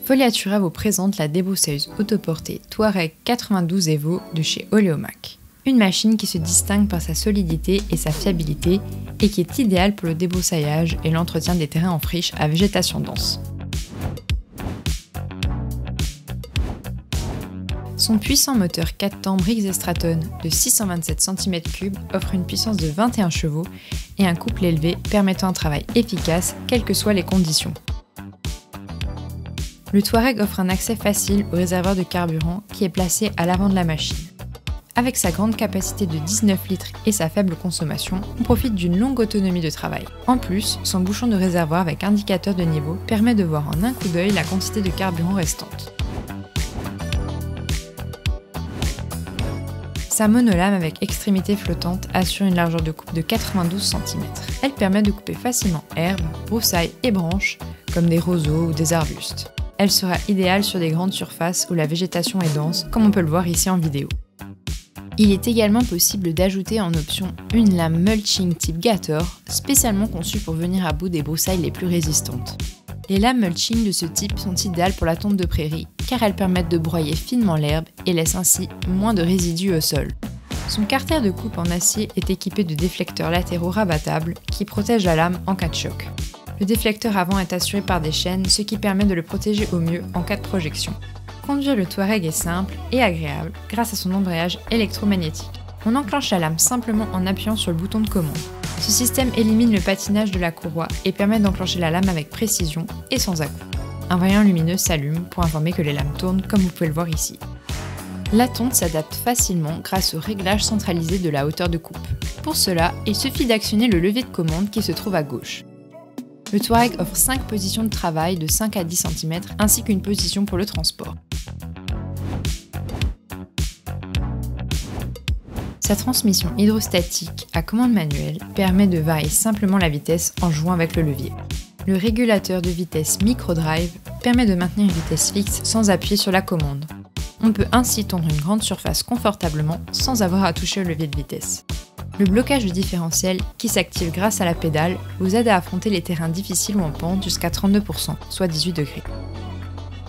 Foliatura vous présente la débroussailleuse autoportée Touareg 92 Evo de chez Oleomac. Une machine qui se distingue par sa solidité et sa fiabilité et qui est idéale pour le débroussaillage et l'entretien des terrains en friche à végétation dense. Son puissant moteur 4 temps Briggs & Stratton de 627 cm3 offre une puissance de 21 chevaux et un couple élevé permettant un travail efficace quelles que soient les conditions. Le Touareg offre un accès facile au réservoir de carburant qui est placé à l'avant de la machine. Avec sa grande capacité de 19 litres et sa faible consommation, on profite d'une longue autonomie de travail. En plus, son bouchon de réservoir avec indicateur de niveau permet de voir en un coup d'œil la quantité de carburant restante. Sa monolame avec extrémité flottante assure une largeur de coupe de 92 cm. Elle permet de couper facilement herbes, broussailles et branches, comme des roseaux ou des arbustes. Elle sera idéale sur des grandes surfaces où la végétation est dense, comme on peut le voir ici en vidéo. Il est également possible d'ajouter en option une lame mulching type Gator, spécialement conçue pour venir à bout des broussailles les plus résistantes. Les lames mulching de ce type sont idéales pour la tonte de prairie, car elles permettent de broyer finement l'herbe et laissent ainsi moins de résidus au sol. Son carter de coupe en acier est équipé de déflecteurs latéraux rabattables qui protègent la lame en cas de choc. Le déflecteur avant est assuré par des chaînes, ce qui permet de le protéger au mieux en cas de projection. Conduire le Touareg est simple et agréable grâce à son embrayage électromagnétique. On enclenche la lame simplement en appuyant sur le bouton de commande. Ce système élimine le patinage de la courroie et permet d'enclencher la lame avec précision et sans à-coups. Un voyant lumineux s'allume pour informer que les lames tournent comme vous pouvez le voir ici. La tonte s'adapte facilement grâce au réglage centralisé de la hauteur de coupe. Pour cela, il suffit d'actionner le levier de commande qui se trouve à gauche. Le Touareg offre 5 positions de travail de 5 à 10 cm ainsi qu'une position pour le transport. Sa transmission hydrostatique à commande manuelle permet de varier simplement la vitesse en jouant avec le levier. Le régulateur de vitesse micro-drive permet de maintenir une vitesse fixe sans appuyer sur la commande. On peut ainsi tondre une grande surface confortablement sans avoir à toucher au levier de vitesse. Le blocage du différentiel, qui s'active grâce à la pédale, vous aide à affronter les terrains difficiles ou en pente jusqu'à 32%, soit 18 degrés.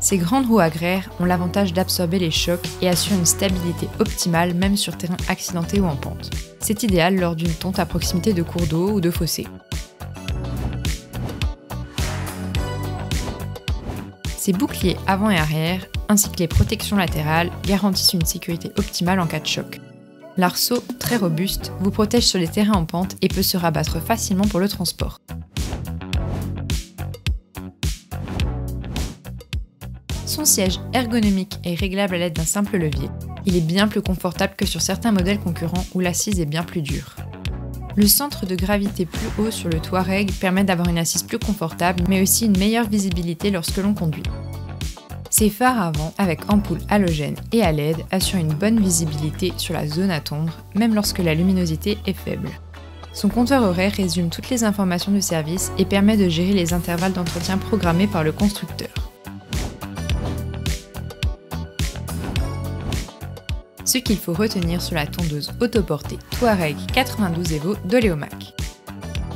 Ces grandes roues agraires ont l'avantage d'absorber les chocs et assurent une stabilité optimale même sur terrain accidenté ou en pente. C'est idéal lors d'une tonte à proximité de cours d'eau ou de fossés. Ces boucliers avant et arrière, ainsi que les protections latérales, garantissent une sécurité optimale en cas de choc. L'arceau, très robuste, vous protège sur les terrains en pente et peut se rabattre facilement pour le transport. Son siège ergonomique est réglable à l'aide d'un simple levier. Il est bien plus confortable que sur certains modèles concurrents où l'assise est bien plus dure. Le centre de gravité plus haut sur le Touareg permet d'avoir une assise plus confortable mais aussi une meilleure visibilité lorsque l'on conduit. Ses phares avant, avec ampoule halogène et à LED, assurent une bonne visibilité sur la zone à tondre, même lorsque la luminosité est faible. Son compteur horaire résume toutes les informations du service et permet de gérer les intervalles d'entretien programmés par le constructeur. Ce qu'il faut retenir sur la tondeuse autoportée Touareg 92 Evo d'Oleomac.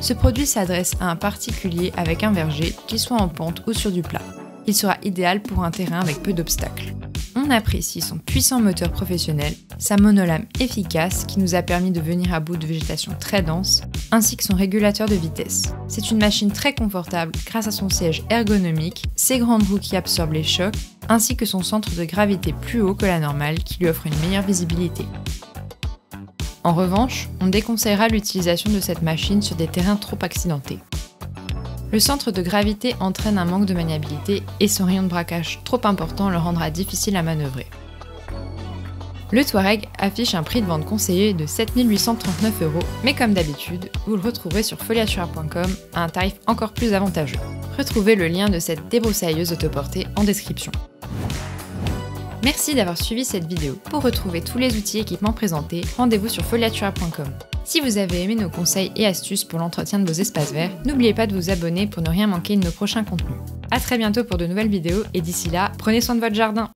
Ce produit s'adresse à un particulier avec un verger, qu'il soit en pente ou sur du plat. Il sera idéal pour un terrain avec peu d'obstacles. On apprécie son puissant moteur professionnel, sa monolame efficace qui nous a permis de venir à bout de végétation très dense, ainsi que son régulateur de vitesse. C'est une machine très confortable grâce à son siège ergonomique, ses grandes roues qui absorbent les chocs, ainsi que son centre de gravité plus haut que la normale qui lui offre une meilleure visibilité. En revanche, on déconseillera l'utilisation de cette machine sur des terrains trop accidentés. Le centre de gravité entraîne un manque de maniabilité et son rayon de braquage trop important le rendra difficile à manœuvrer. Le Touareg affiche un prix de vente conseillé de 7 839 €, mais comme d'habitude, vous le retrouverez sur foliatura.com à un tarif encore plus avantageux. Retrouvez le lien de cette débroussailleuse autoportée en description. Merci d'avoir suivi cette vidéo. Pour retrouver tous les outils et équipements présentés, rendez-vous sur foliatura.com. Si vous avez aimé nos conseils et astuces pour l'entretien de vos espaces verts, n'oubliez pas de vous abonner pour ne rien manquer de nos prochains contenus. A très bientôt pour de nouvelles vidéos et d'ici là, prenez soin de votre jardin.